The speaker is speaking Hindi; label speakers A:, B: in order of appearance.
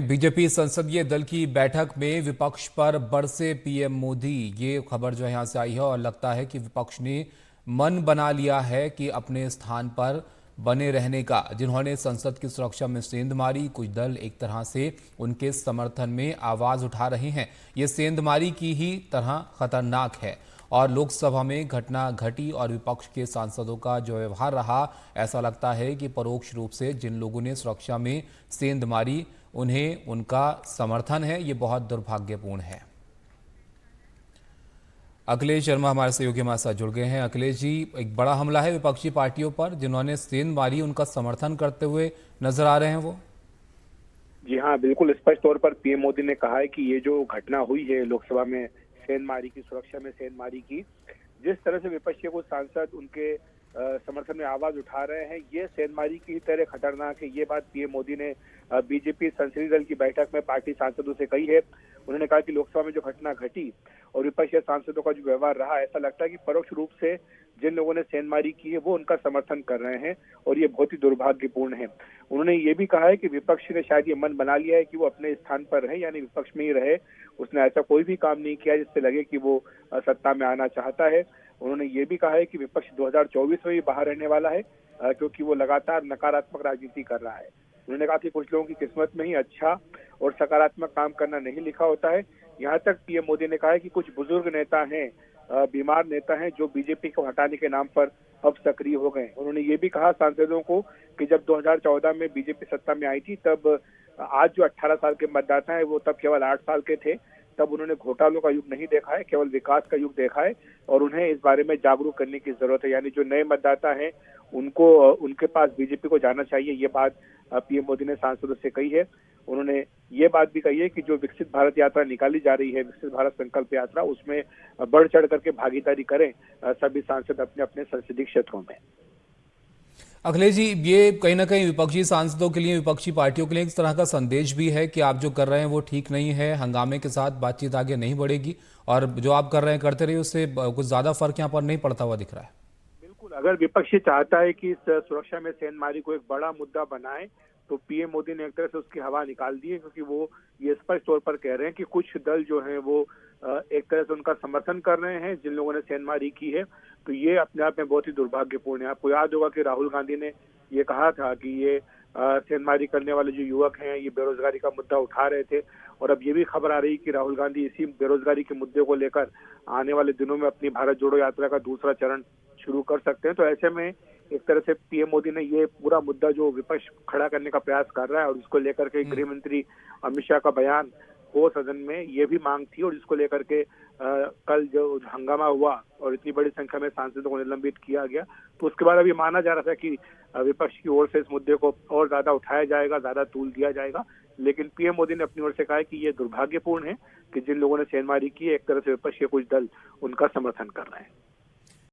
A: बीजेपी संसदीय दल की बैठक में विपक्ष पर बरसे पीएम मोदी, ये खबर जो है यहां से आई है और लगता है कि विपक्ष ने मन बना लिया है कि अपने स्थान पर बने रहने का। जिन्होंने संसद की सुरक्षा में सेंध मारी, कुछ दल एक तरह से उनके समर्थन में आवाज उठा रहे हैं। ये सेंधमारी की ही तरह खतरनाक है और लोकसभा में घटना घटी और विपक्ष के सांसदों का जो व्यवहार रहा, ऐसा लगता है कि परोक्ष रूप से जिन लोगों ने सुरक्षा में सेंध मारी उन्हें उनका समर्थन है। ये बहुत दुर्भाग्यपूर्ण है। अखिलेश शर्मा हमारे सहयोगी हमारे साथ जुड़ गए हैं। अखिलेश जी, एक बड़ा हमला है विपक्षी पार्टियों पर, जिन्होंने सेंध मारी उनका समर्थन करते हुए नजर आ रहे हैं वो।
B: जी हाँ, बिल्कुल स्पष्ट तौर पर पीएम मोदी ने कहा है कि ये जो घटना हुई है लोकसभा में सेंधमारी की, सुरक्षा में सेंधमारी की, जिस तरह से विपक्ष के कुछ सांसद उनके समर्थन में आवाज उठा रहे हैं, ये सेंधमारी की तरह खतरनाक है। ये बात पीएम मोदी ने बीजेपी संसदीय दल की बैठक में पार्टी सांसदों से कही है। उन्होंने कहा कि लोकसभा में जो घटना घटी और विपक्ष के सांसदों का जो व्यवहार रहा, ऐसा लगता है कि परोक्ष रूप से जिन लोगों ने सेंधमारी की है वो उनका समर्थन कर रहे हैं और ये बहुत ही दुर्भाग्यपूर्ण है। उन्होंने ये भी कहा है कि विपक्ष ने शायद ये मन बना लिया है कि वो अपने स्थान पर रहे, यानी विपक्ष में ही रहे। उसने ऐसा कोई भी काम नहीं किया जिससे लगे कि वो सत्ता में आना चाहता है। उन्होंने ये भी कहा है कि विपक्ष 2024 में भी बाहर रहने वाला है, क्योंकि वो लगातार नकारात्मक राजनीति कर रहा है। उन्होंने कहा कि कुछ लोगों की किस्मत में ही अच्छा और सकारात्मक काम करना नहीं लिखा होता है। यहाँ तक पीएम मोदी ने कहा है कि कुछ बुजुर्ग नेता हैं, बीमार नेता हैं, जो बीजेपी को हटाने के नाम पर अब सक्रिय हो गए। उन्होंने ये भी कहा सांसदों को कि जब 2014 में बीजेपी सत्ता में आई थी, तब आज जो 18 साल के मतदाता हैं वो तब केवल 8 साल के थे। तब उन्होंने घोटालों का युग नहीं देखा है, केवल विकास का युग देखा है और उन्हें इस बारे में जागरूक करने की जरूरत है। यानी जो नए मतदाता हैं उनको उनके पास बीजेपी को जाना चाहिए। ये बात पीएम मोदी ने सांसदों से कही है। उन्होंने ये बात भी कही है कि जो विकसित भारत यात्रा निकाली जा रही है, विकसित भारत संकल्प यात्रा, उसमें बढ़ चढ़ करके भागीदारी करें सभी सांसद अपने अपने संसदीय क्षेत्रों में।
A: अखिलेश जी, ये कहीं ना कहीं विपक्षी सांसदों के लिए, विपक्षी पार्टियों के लिए इस तरह का संदेश भी है कि आप जो कर रहे हैं वो ठीक नहीं है, हंगामे के साथ बातचीत आगे नहीं बढ़ेगी और जो आप कर रहे हैं करते रहिए, उससे कुछ ज्यादा फर्क यहाँ पर नहीं पड़ता हुआ दिख रहा है।
B: बिल्कुल, अगर विपक्ष चाहता है कि इस सुरक्षा में सेंधमारी को एक बड़ा मुद्दा बनाए, तो पीएम मोदी ने एक तरह से उसकी हवा निकाल दी है, क्योंकि वो ये स्पष्ट तौर पर कह रहे हैं कि कुछ दल जो हैं वो एक तरह से उनका समर्थन कर रहे हैं जिन लोगों ने सेंधमारी की है। तो ये अपने आप में बहुत ही दुर्भाग्यपूर्ण है। आपको याद होगा कि राहुल गांधी ने ये कहा था कि ये सेंधमारी करने वाले जो युवक हैं ये बेरोजगारी का मुद्दा उठा रहे थे, और अब ये भी खबर आ रही कि राहुल गांधी इसी बेरोजगारी के मुद्दे को लेकर आने वाले दिनों में अपनी भारत जोड़ो यात्रा का दूसरा चरण शुरू कर सकते हैं। तो ऐसे में एक तरह से पीएम मोदी ने ये पूरा मुद्दा जो विपक्ष खड़ा करने का प्रयास कर रहा है, और इसको लेकर के गृह मंत्री अमित शाह का बयान हो सदन में, ये भी मांग थी, और जिसको लेकर के कल जो हंगामा हुआ और इतनी बड़ी संख्या में सांसदों को निलंबित किया गया, तो उसके बाद अभी माना जा रहा था कि विपक्ष की ओर से इस मुद्दे को और ज्यादा उठाया जाएगा, ज्यादा तूल दिया जाएगा। लेकिन पीएम मोदी ने अपनी ओर से कहा है कि ये दुर्भाग्यपूर्ण है कि जिन लोगों ने सेंधमारी की है, एक तरह से विपक्ष के कुछ दल उनका समर्थन कर रहे हैं।